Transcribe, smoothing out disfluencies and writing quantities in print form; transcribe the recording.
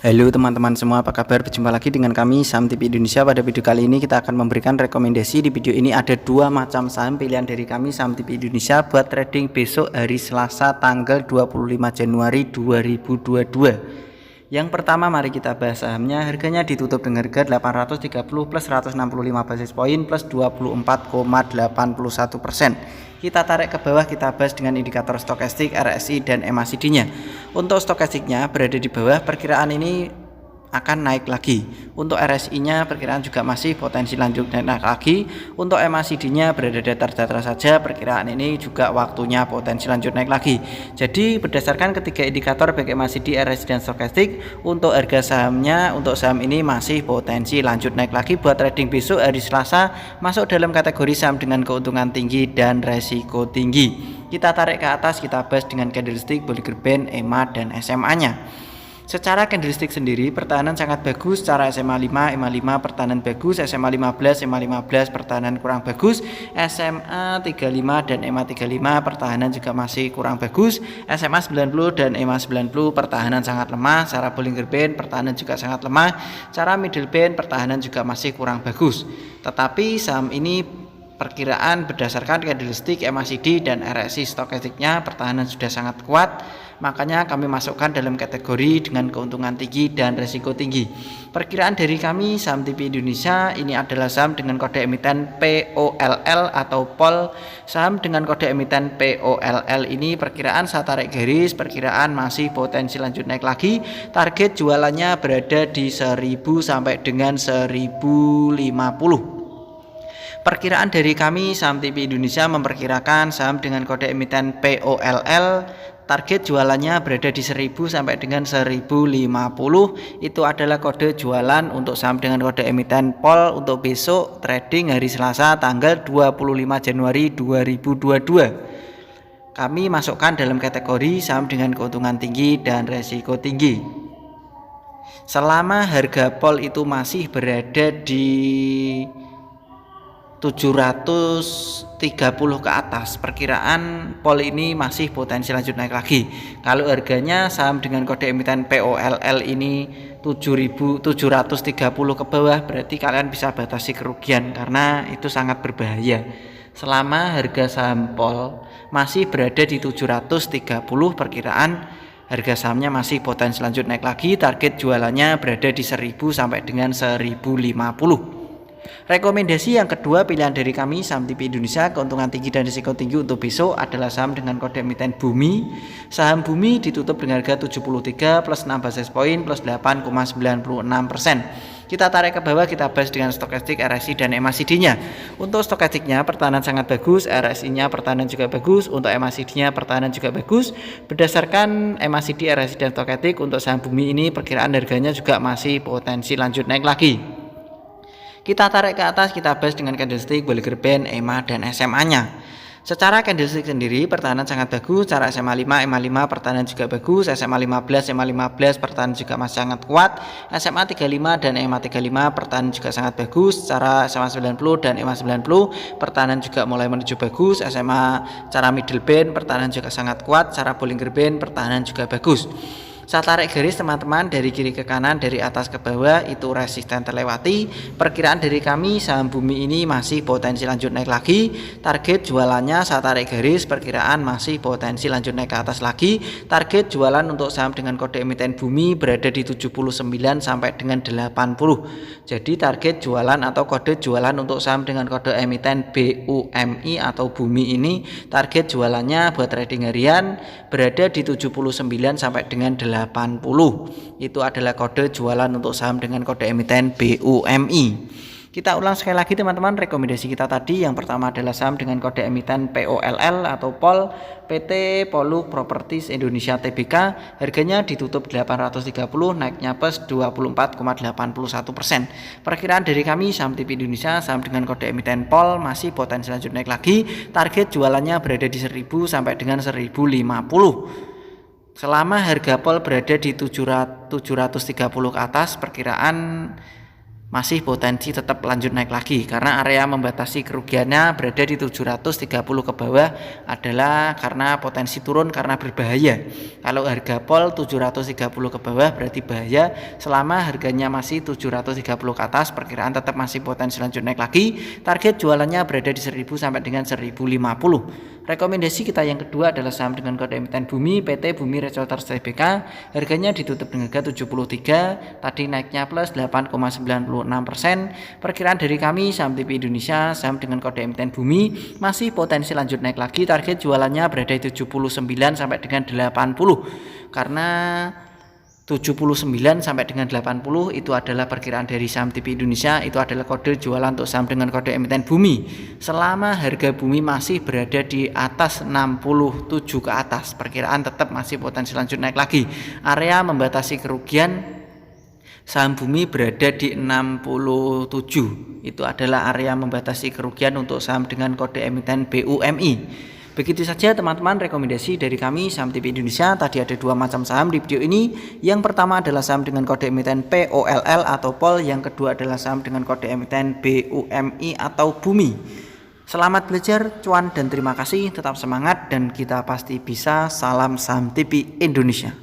Halo teman-teman semua, apa kabar? Berjumpa lagi dengan kami Saham TV Indonesia. Pada video kali ini kita akan memberikan rekomendasi. Di video ini ada dua macam saham pilihan dari kami Saham TV Indonesia buat trading besok hari Selasa tanggal 25 Januari 2022. Yang pertama mari kita bahas sahamnya. Harganya ditutup dengan harga 830 plus 165 basis point plus 24,81%. Kita tarik ke bawah, kita bahas dengan indikator stokastik, RSI dan MACD-nya. Untuk stokastiknya berada di bawah, perkiraan ini akan naik lagi. Untuk RSI-nya perkiraan juga masih potensi lanjut naik lagi. Untuk MACD-nya berada datar-datar saja, perkiraan ini juga waktunya potensi lanjut naik lagi. Jadi berdasarkan ketiga indikator baik MACD, RSI dan stokastik, untuk harga sahamnya, untuk saham ini masih potensi lanjut naik lagi buat trading besok hari Selasa, masuk dalam kategori saham dengan keuntungan tinggi dan resiko tinggi. Kita tarik ke atas, kita bahas dengan candlestick, Bollinger Band, EMA dan SMA-nya. Secara candlestick sendiri pertahanan sangat bagus, secara SMA 5, EMA 5 pertahanan bagus, SMA 15, EMA 15 pertahanan kurang bagus, SMA 35 dan EMA 35 pertahanan juga masih kurang bagus, SMA 90 dan EMA 90 pertahanan sangat lemah, secara Bollinger Band pertahanan juga sangat lemah, secara middle band pertahanan juga masih kurang bagus. Tetapi saham ini perkiraan berdasarkan candlestick, MACD dan RSI stokastiknya pertahanan sudah sangat kuat, makanya kami masukkan dalam kategori dengan keuntungan tinggi dan resiko tinggi. Perkiraan dari kami Saham TV Indonesia ini adalah saham dengan kode emiten POLL atau POL. Saham dengan kode emiten POLL ini perkiraan saya tarik garis, perkiraan masih potensi lanjut naik lagi. Target jualannya berada di 1000 sampai dengan 1050. Perkiraan dari kami Saham TV Indonesia memperkirakan saham dengan kode emiten POLL target jualannya berada di 1000 sampai dengan 1050. Itu adalah kode jualan untuk saham dengan kode emiten POL untuk besok trading hari Selasa tanggal 25 Januari 2022. Kami masukkan dalam kategori saham dengan keuntungan tinggi dan resiko tinggi. Selama harga POL itu masih berada di 730 ke atas, perkiraan POL ini masih potensi lanjut naik lagi. Kalau harganya saham dengan kode emiten POLL ini 7.730 ke bawah, berarti kalian bisa batasi kerugian karena itu sangat berbahaya. Selama harga saham POL masih berada di 730, perkiraan harga sahamnya masih potensi lanjut naik lagi. Target jualannya berada di 1000 sampai dengan 1050. Rekomendasi yang kedua pilihan dari kami Saham TV Indonesia keuntungan tinggi dan risiko tinggi untuk besok adalah saham dengan kode emiten Bumi. Saham Bumi ditutup dengan harga 73 plus 6 basis point plus 8,96%. Kita tarik ke bawah, kita bahas dengan stokastik, RSI dan MACD-nya. Untuk stokastiknya pertahanan sangat bagus, RSI-nya pertahanan juga bagus, untuk MACD-nya pertahanan juga bagus. Berdasarkan MACD, RSI dan stokastik untuk saham Bumi ini perkiraan harganya juga masih potensi lanjut naik lagi. Kita tarik ke atas, kita bahas dengan candlestick, Bollinger Band, EMA dan SMA-nya. Secara candlestick sendiri pertahanan sangat bagus, secara SMA 5, EMA 5 pertahanan juga bagus, SMA 15, EMA 15 pertahanan juga masih sangat kuat, SMA 35 dan EMA 35 pertahanan juga sangat bagus, secara SMA 90 dan EMA 90 pertahanan juga mulai menuju bagus, SMA secara middle band pertahanan juga sangat kuat, secara Bollinger Band pertahanan juga bagus. Saya tarik garis teman-teman dari kiri ke kanan, dari atas ke bawah itu resisten terlewati. Perkiraan dari kami saham Bumi ini masih potensi lanjut naik lagi. Target jualannya saya tarik garis, perkiraan masih potensi lanjut naik ke atas lagi. Target jualan untuk saham dengan kode emiten Bumi berada di 79 sampai dengan 80. Jadi target jualan atau kode jualan untuk saham dengan kode emiten BUMI atau Bumi ini target jualannya buat trading harian berada di 79 sampai dengan 80. Itu adalah kode jualan untuk saham dengan kode emiten BUMI. Kita ulang sekali lagi teman-teman, rekomendasi kita tadi yang pertama adalah saham dengan kode emiten POLL atau POL, PT Poluk Properties Indonesia Tbk. Harganya ditutup 830, naiknya plus 24,81%. Perkiraan dari kami Saham TV Indonesia saham dengan kode emiten POL masih potensi lanjut naik lagi. Target jualannya berada di 1000 sampai dengan 1050. Selama harga POL berada di 730 ke atas, perkiraan masih potensi tetap lanjut naik lagi, karena area membatasi kerugiannya berada di 730 ke bawah adalah karena potensi turun karena berbahaya. Kalau harga pol 730 ke bawah berarti bahaya, selama harganya masih 730 ke atas perkiraan tetap masih potensi lanjut naik lagi. Target jualannya berada di 1000 sampai dengan 1050. Rekomendasi kita yang kedua adalah saham dengan kode emiten Bumi, PT Bumi Resources Tbk. Harganya ditutup dengan harga 73, tadi naiknya plus 8,96%. Perkiraan dari kami saham TV Indonesia, saham dengan kode emiten Bumi masih potensi lanjut naik lagi. Target jualannya berada di 79 sampai dengan 80. Karena 79 sampai dengan 80 itu adalah perkiraan dari saham TV Indonesia, itu adalah kode jualan untuk saham dengan kode emiten Bumi. Selama harga Bumi masih berada di atas 67 ke atas, perkiraan tetap masih potensi lanjut naik lagi. Area membatasi kerugian saham Bumi berada di 67. Itu adalah area membatasi kerugian untuk saham dengan kode emiten BUMI. Begitu saja teman-teman rekomendasi dari kami saham TV Indonesia. Tadi ada dua macam saham di video ini. Yang pertama adalah saham dengan kode emiten POLL atau POL. Yang kedua adalah saham dengan kode emiten BUMI atau Bumi. Selamat belajar, cuan, dan terima kasih. Tetap semangat dan kita pasti bisa. Salam saham TV Indonesia.